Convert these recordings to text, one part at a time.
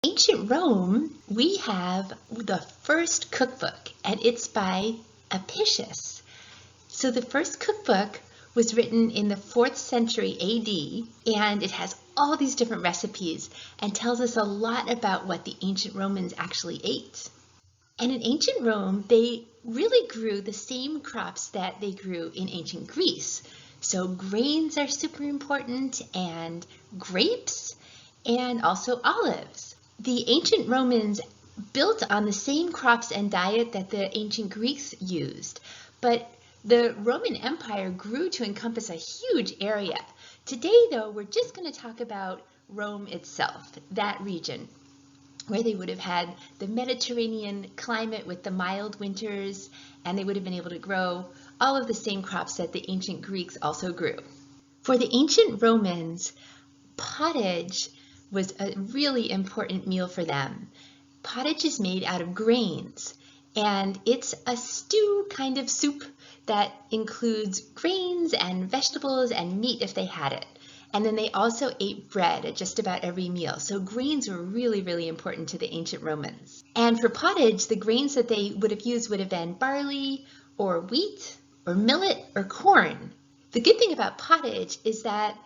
Ancient Rome, we have the first cookbook, and it's by Apicius. So the first cookbook was written in the 4th century AD, and it has all these different recipes and tells us a lot about what the ancient Romans actually ate. And in ancient Rome, they really grew the same crops that they grew in ancient Greece. So grains are super important, and grapes, and also olives. The ancient Romans built on the same crops and diet that the ancient Greeks used, but the Roman Empire grew to encompass a huge area. Today, though, we're just going to talk about Rome itself, that region, where they would have had the Mediterranean climate with the mild winters, and they would have been able to grow all of the same crops that the ancient Greeks also grew. For the ancient Romans, pottage was a really important meal for them. Pottage is made out of grains, and it's a stew kind of soup that includes grains and vegetables and meat if they had it. And then they also ate bread at just about every meal. So grains were really, really important to the ancient Romans. And for pottage, the grains that they would have used would have been barley or wheat or millet or corn. The good thing about pottage is that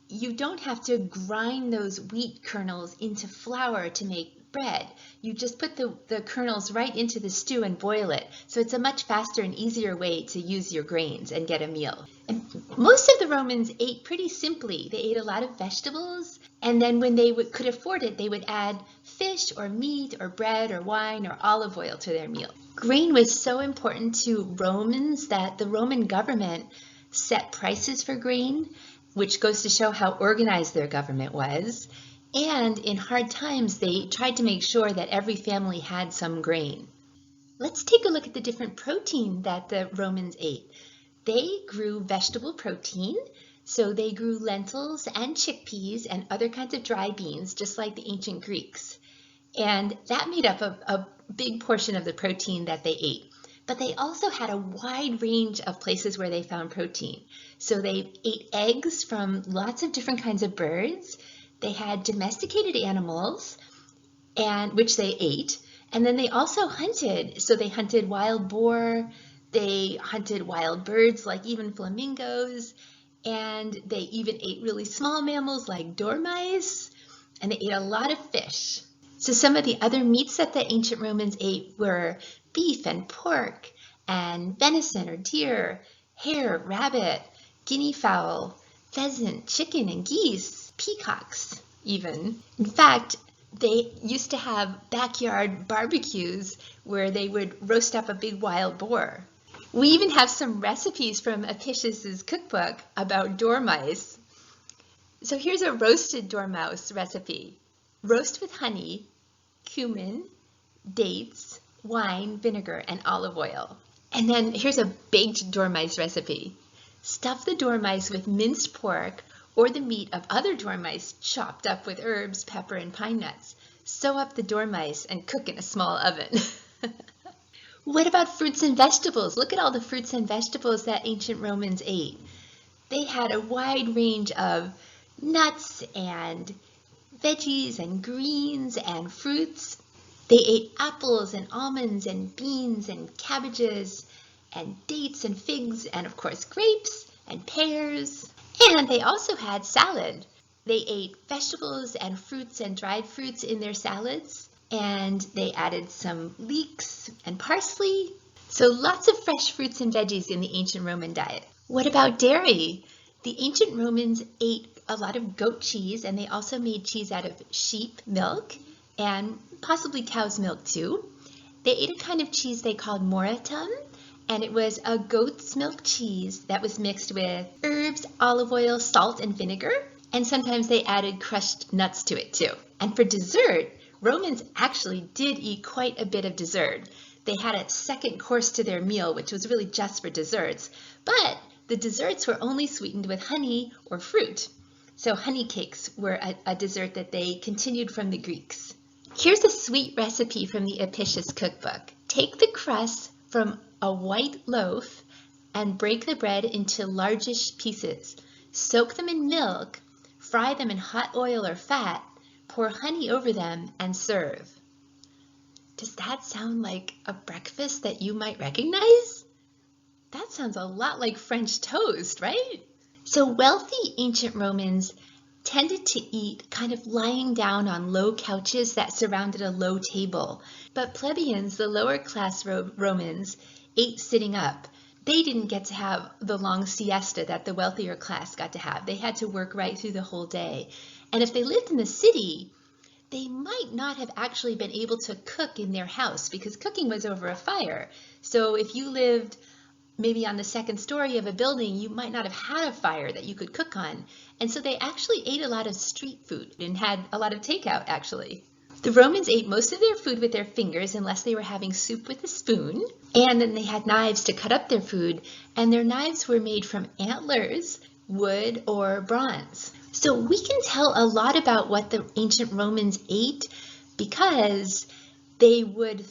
you don't have to grind those wheat kernels into flour to make bread. You just put the kernels right into the stew and boil it. So it's a much faster and easier way to use your grains and get a meal. And most of the Romans ate pretty simply. They ate a lot of vegetables, and then when they could afford it, they would add fish or meat or bread or wine or olive oil to their meal. Grain was so important to Romans that the Roman government set prices for grain, which goes to show how organized their government was. And in hard times, they tried to make sure that every family had some grain. Let's take a look at the different protein that the Romans ate. They grew vegetable protein, so they grew lentils and chickpeas and other kinds of dry beans, just like the ancient Greeks. And that made up a big portion of the protein that they ate. But they also had a wide range of places where they found protein. So they ate eggs from lots of different kinds of birds. They had domesticated animals, which they ate. And then they also hunted. So they hunted wild boar, they hunted wild birds like even flamingos, and they even ate really small mammals like dormice, and they ate a lot of fish. So some of the other meats that the ancient Romans ate were beef and pork and venison or deer, hare, rabbit, guinea fowl, pheasant, chicken and geese, peacocks even. In fact, they used to have backyard barbecues where they would roast up a big wild boar. We even have some recipes from Apicius's cookbook about dormice. So here's a roasted dormouse recipe. Roast with honey, cumin, dates, wine, vinegar, and olive oil. And then here's a baked dormice recipe. Stuff the dormice with minced pork or the meat of other dormice chopped up with herbs, pepper, and pine nuts. Sew up the dormice and cook in a small oven. What about fruits and vegetables? Look at all the fruits and vegetables that ancient Romans ate. They had a wide range of nuts and veggies and greens and fruits. They ate apples and almonds and beans and cabbages and dates and figs and of course grapes and pears. And they also had salad. They ate vegetables and fruits and dried fruits in their salads, and they added some leeks and parsley. So lots of fresh fruits and veggies in the ancient Roman diet. What about dairy? The ancient Romans ate a lot of goat cheese, and they also made cheese out of sheep milk and possibly cow's milk too. They ate a kind of cheese they called moratum, and it was a goat's milk cheese that was mixed with herbs, olive oil, salt, and vinegar, and sometimes they added crushed nuts to it too. And for dessert, Romans actually did eat quite a bit of dessert. They had a second course to their meal, which was really just for desserts, but the desserts were only sweetened with honey or fruit. So honey cakes were a dessert that they continued from the Greeks. Here's a sweet recipe from the Apicius cookbook. Take the crust from a white loaf and break the bread into largish pieces. Soak them in milk, fry them in hot oil or fat, pour honey over them, and serve. Does that sound like a breakfast that you might recognize? That sounds a lot like French toast, right? So wealthy ancient Romans tended to eat kind of lying down on low couches that surrounded a low table. But plebeians, the lower class Romans, ate sitting up. They didn't get to have the long siesta that the wealthier class got to have. They had to work right through the whole day. And if they lived in the city, they might not have actually been able to cook in their house because cooking was over a fire. So if you lived maybe on the second story of a building, you might not have had a fire that you could cook on. And so they actually ate a lot of street food and had a lot of takeout, actually. The Romans ate most of their food with their fingers unless they were having soup with a spoon. And then they had knives to cut up their food, and their knives were made from antlers, wood, or bronze. So we can tell a lot about what the ancient Romans ate because they would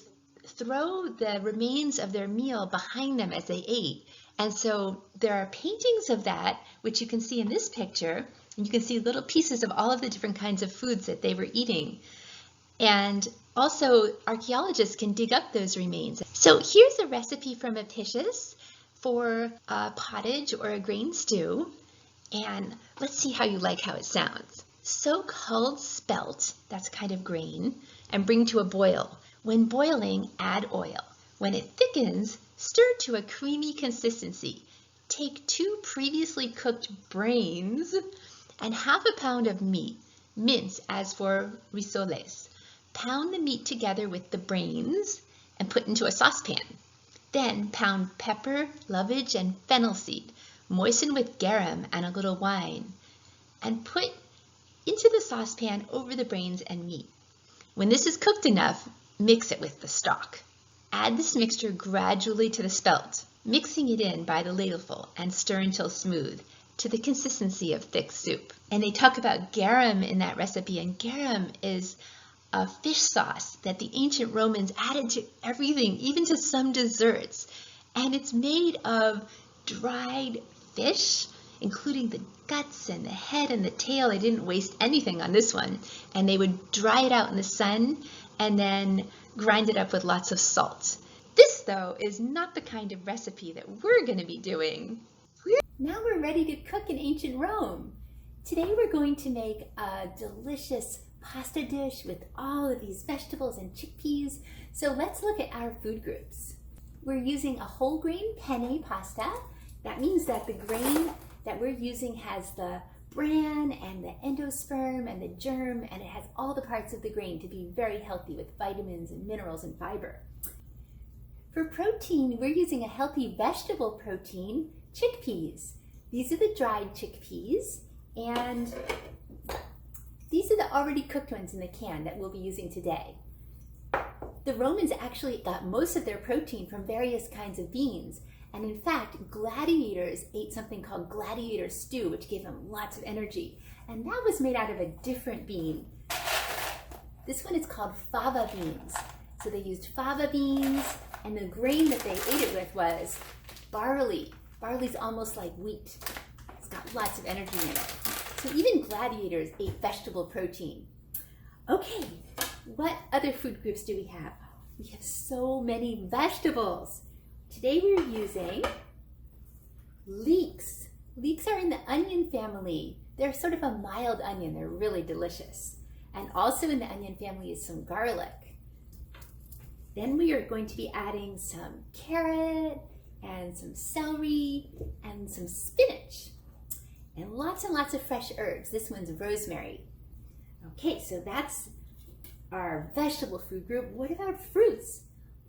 throw the remains of their meal behind them as they ate. And so there are paintings of that, which you can see in this picture, and you can see little pieces of all of the different kinds of foods that they were eating. And also archaeologists can dig up those remains. So here's a recipe from Apicius for a pottage or a grain stew. And let's see how you like how it sounds. Soak hulled spelt, that's a kind of grain, and bring to a boil. When boiling, add oil. When it thickens, stir to a creamy consistency. Take 2 previously cooked brains and half a pound of meat. Mince as for rissoles. Pound the meat together with the brains and put into a saucepan. Then pound pepper, lovage, and fennel seed. Moisten with garum and a little wine, and put into the saucepan over the brains and meat. When this is cooked enough, mix it with the stock. Add this mixture gradually to the spelt, mixing it in by the ladleful, and stir until smooth, to the consistency of thick soup. And they talk about garum in that recipe, and garum is a fish sauce that the ancient Romans added to everything, even to some desserts. And it's made of dried fish, including the guts and the head and the tail. They didn't waste anything on this one. And they would dry it out in the sun and then grind it up with lots of salt. This, though, is not the kind of recipe that we're going to be doing. Now we're ready to cook in ancient Rome. Today we're going to make a delicious pasta dish with all of these vegetables and chickpeas. So let's look at our food groups. We're using a whole grain penne pasta. That means that the grain that we're using has the bran and the endosperm and the germ, and it has all the parts of the grain to be very healthy with vitamins and minerals and fiber. For protein, we're using a healthy vegetable protein, chickpeas. These are the dried chickpeas, and these are the already cooked ones in the can that we'll be using today. The Romans actually got most of their protein from various kinds of beans. And in fact, gladiators ate something called gladiator stew, which gave them lots of energy. And that was made out of a different bean. This one is called fava beans. So they used fava beans, and the grain that they ate it with was barley. Barley's almost like wheat. It's got lots of energy in it. So even gladiators ate vegetable protein. Okay, what other food groups do we have? We have so many vegetables. Today we're using leeks. Leeks are in the onion family. They're sort of a mild onion. They're really delicious. And also in the onion family is some garlic. Then we are going to be adding some carrot and some celery and some spinach and lots of fresh herbs. This one's rosemary. Okay, so that's our vegetable food group. What about fruits?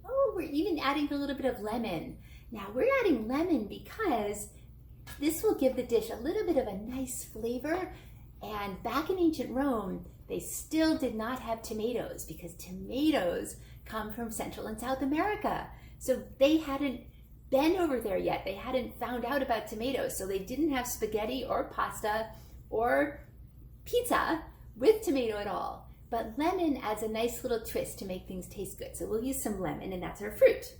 Oh, we're even adding a little bit of lemon. Now we're adding lemon because this will give the dish a little bit of a nice flavor. And back in ancient Rome, they still did not have tomatoes because tomatoes come from Central and South America. So they hadn't been over there yet. They hadn't found out about tomatoes. So they didn't have spaghetti or pasta or pizza with tomato at all. But lemon adds a nice little twist to make things taste good. So we'll use some lemon, and that's our fruit.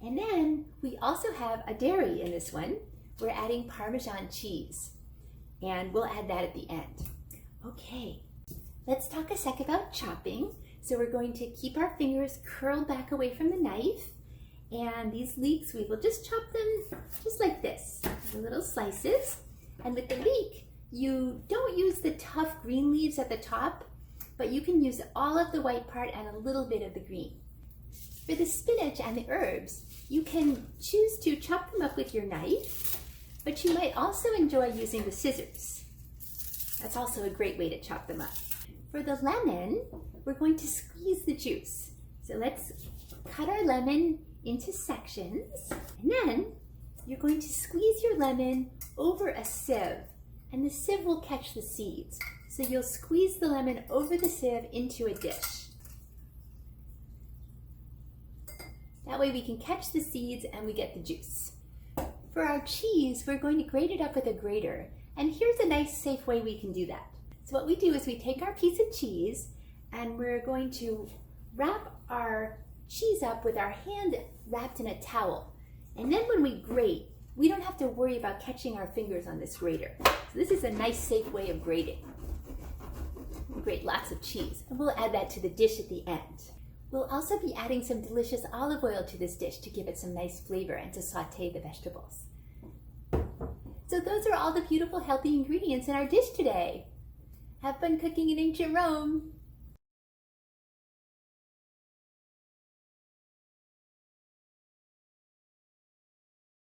And then we also have a dairy in this one. We're adding Parmesan cheese, and we'll add that at the end. Okay, let's talk a sec about chopping. So we're going to keep our fingers curled back away from the knife. And these leeks, we will just chop them just like this, the little slices. And with the leek, you don't use the tough green leaves at the top, but you can use all of the white part and a little bit of the green. For the spinach and the herbs, you can choose to chop them up with your knife, but you might also enjoy using the scissors. That's also a great way to chop them up. For the lemon, we're going to squeeze the juice. So let's cut our lemon into sections, and then you're going to squeeze your lemon over a sieve, and the sieve will catch the seeds. So you'll squeeze the lemon over the sieve into a dish. That way we can catch the seeds and we get the juice. For our cheese, we're going to grate it up with a grater, and here's a nice safe way we can do that. So what we do is we take our piece of cheese and we're going to wrap our cheese up with our hand wrapped in a towel. And then when we grate, we don't have to worry about catching our fingers on this grater. So this is a nice safe way of grating. We grate lots of cheese, and we'll add that to the dish at the end. We'll also be adding some delicious olive oil to this dish to give it some nice flavor and to saute the vegetables. So those are all the beautiful healthy ingredients in our dish today. Have fun cooking in ancient Rome!